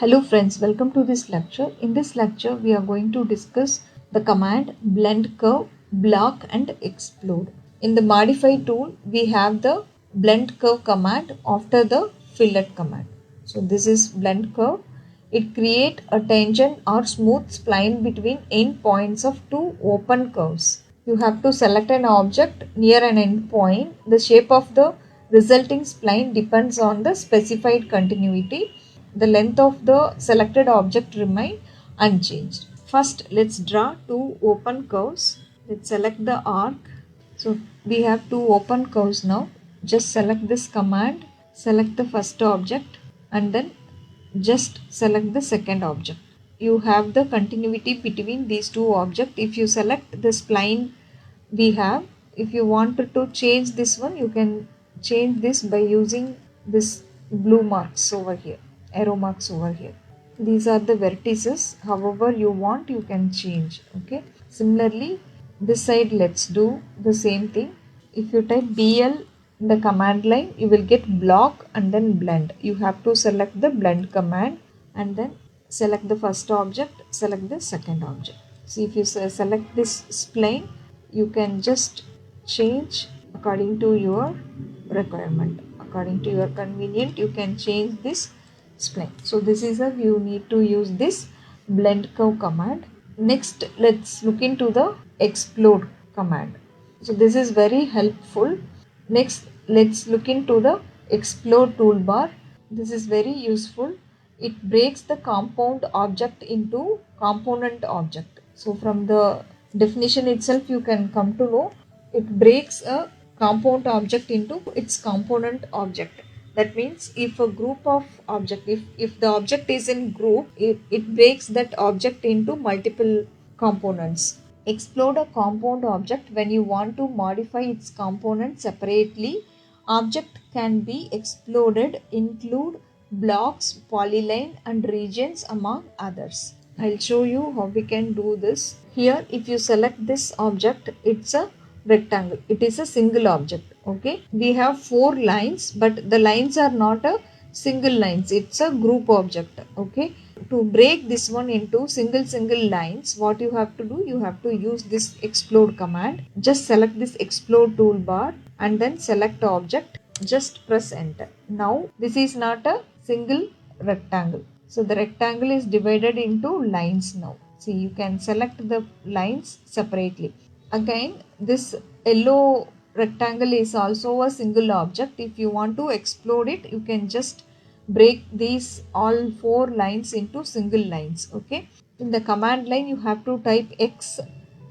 Hello friends, welcome to this lecture. In this lecture, we are going to discuss the command blend curve, block and explode. In the modify tool, we have the blend curve command after the fillet command. So this is blend curve. It creates a tangent or smooth spline between end points of two open curves. You have to select an object near an end point. The shape of the resulting spline depends on the specified continuity. The length of the selected object remain unchanged. First, let's draw two open curves. Let's select the arc. So we have two open curves now. Just select this command, select the first object and then just select the second object. You have the continuity between these two objects. If you select the spline we have, if you wanted to change this one, you can change this by using this blue marks over here, arrow marks over here. These are the vertices. However you want, you can change. Okay. Similarly, this side let's do the same thing. If you type BL in the command line, you will get block and then blend. You have to select the blend command and then select the first object, select the second object. See, if you select this spline, you can just change according to your requirement. According to your convenience, you can change this spline. So this is how you need to use this blend curve command. Next, let's look into the explode command. So this is very helpful. Next, let's look into the explode toolbar. This is very useful. It breaks the compound object into component object. So from the definition itself, you can come to know it breaks a compound object into its component object. That means if a group of object, if the object is in group, it breaks that object into multiple components. Explode a compound object when you want to modify its components separately. Object can be exploded, include blocks, polyline and regions among others. I'll show you how we can do this. Here if you select this object, it's a rectangle. It is a single object. Okay. We have 4 lines, but the lines are not a single lines. It's a group object. Okay. To break this one into single lines, what you have to do, you have to use this explode command. Just select this explode toolbar and then select object. Just press enter. Now this is not a single rectangle. So the rectangle is divided into lines now. See, you can select the lines separately. Again, this yellow rectangle is also a single object. If you want to explode it, you can just break these all 4 lines into single lines. Okay. In the command line, you have to type X.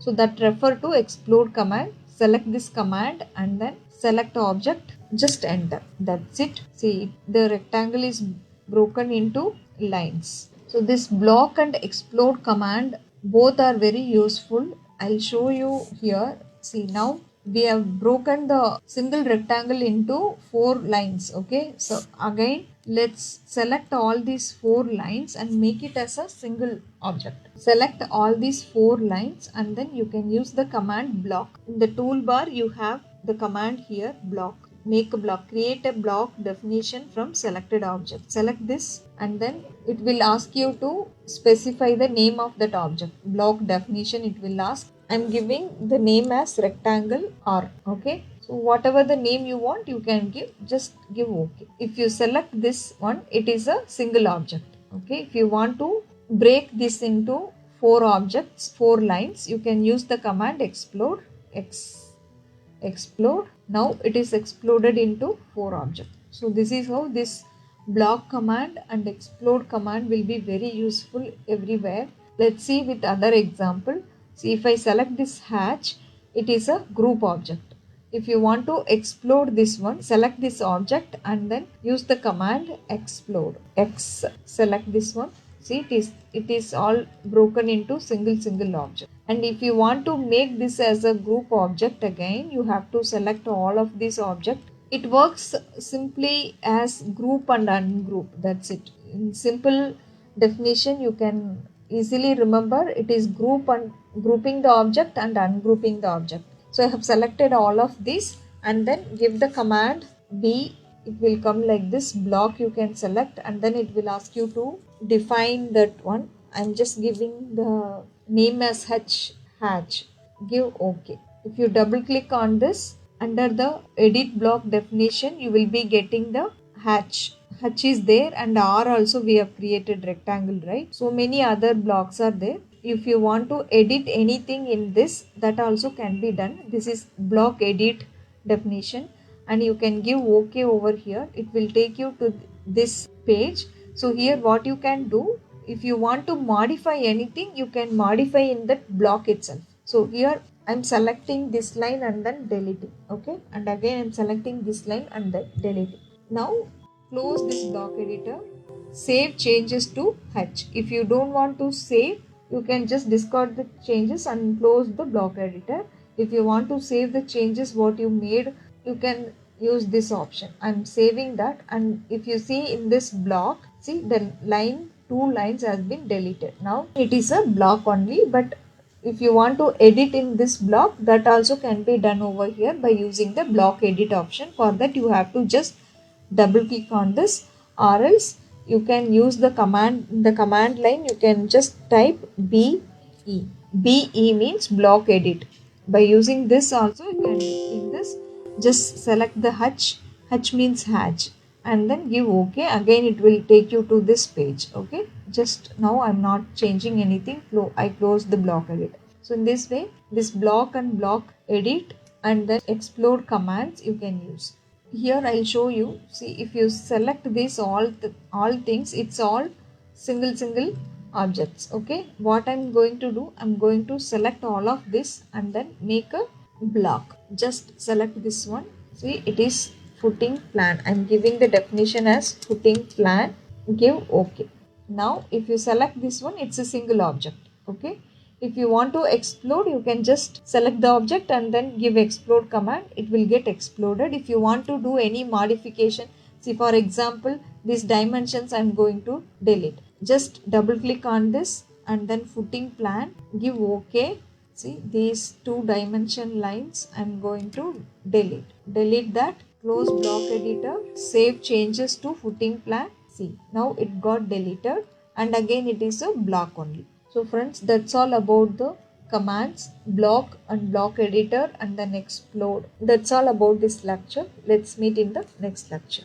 So that refer to explode command. Select this command and then select object. Just enter. That's it. See, the rectangle is broken into lines. So this block and explode command both are very useful. I'll show you here. See, now we have broken the single rectangle into 4 lines. Okay. So again, let's select all these 4 lines and make it as a single object. Select all these 4 lines and then you can use the command block. In the toolbar, you have the command here, block. Make a block. Create a block definition from selected object. Select this and then it will ask you to specify the name of that object. Block definition it will ask. I'm giving the name as rectangle R. Okay. So whatever the name you want, you can give. Just give OK. If you select this one, it is a single object. Okay. If you want to break this into 4 objects, 4 lines, you can use the command explode. Explode. Now it is exploded into 4 objects. So this is how this block command and explode command will be very useful everywhere. Let's see with other example. See, if I select this hatch, it is a group object. If you want to explode this one, select this object and then use the command explode. X. Select this one. See, it is all broken into single object. And if you want to make this as a group object again, you have to select all of these objects. It works simply as group and ungroup. That's it. In simple definition, you can easily remember it is group and grouping the object and ungrouping the object. So I have selected all of these and then give the command B. It will come like this block you can select and then it will ask you to define that one. I'm just giving the name as hatch. Give OK. If you double click on this, under the edit block definition, you will be getting the hatch. Hatch is there, and R also we have created rectangle, right? So many other blocks are there. If you want to edit anything in this, that also can be done. This is block edit definition, and you can give OK over here. It will take you to this page. So here what you can do, if you want to modify anything, you can modify in that block itself. So here I'm selecting this line and then deleting. Okay, and again I'm selecting this line and then deleting. Now close this block editor. Save changes to H. If you don't want to save, you can just discard the changes and close the block editor. If you want to save the changes what you made, you can use this option. I'm saving that, and if you see in this block, see the line, 2 lines has been deleted. Now it is a block only, but if you want to edit in this block, that also can be done over here by using the block edit option. For that you have to just double click on this, or else you can use the command, in the command line you can just type BE. BE means block edit. By using this also you can, in this just select the H means hatch, and then give OK. Again it will take you to this page. Okay, just now I'm not changing anything. I close the block edit. So in this way, this block and block edit and then explode commands you can use. Here I'll show you. See, if you select this all things, it's all single objects. Okay, what I'm going to do, I'm going to select all of this and then make a block. Just select this one. See, it is footing plan. I'm giving the definition as footing plan. Give OK. Now if you select this one, it's a single object. Okay, if you want to explode, you can just select the object and then give explode command. It will get exploded. If you want to do any modification, see for example, these dimensions I'm going to delete. Just double click on this and then footing plan, give OK. See, these 2 dimension lines I'm going to delete. Delete that, close block editor, save changes to footing plan. See, now it got deleted, and again it is a block only. So friends, that's all about the commands, block and block editor and then explode. That's all about this lecture. Let's meet in the next lecture.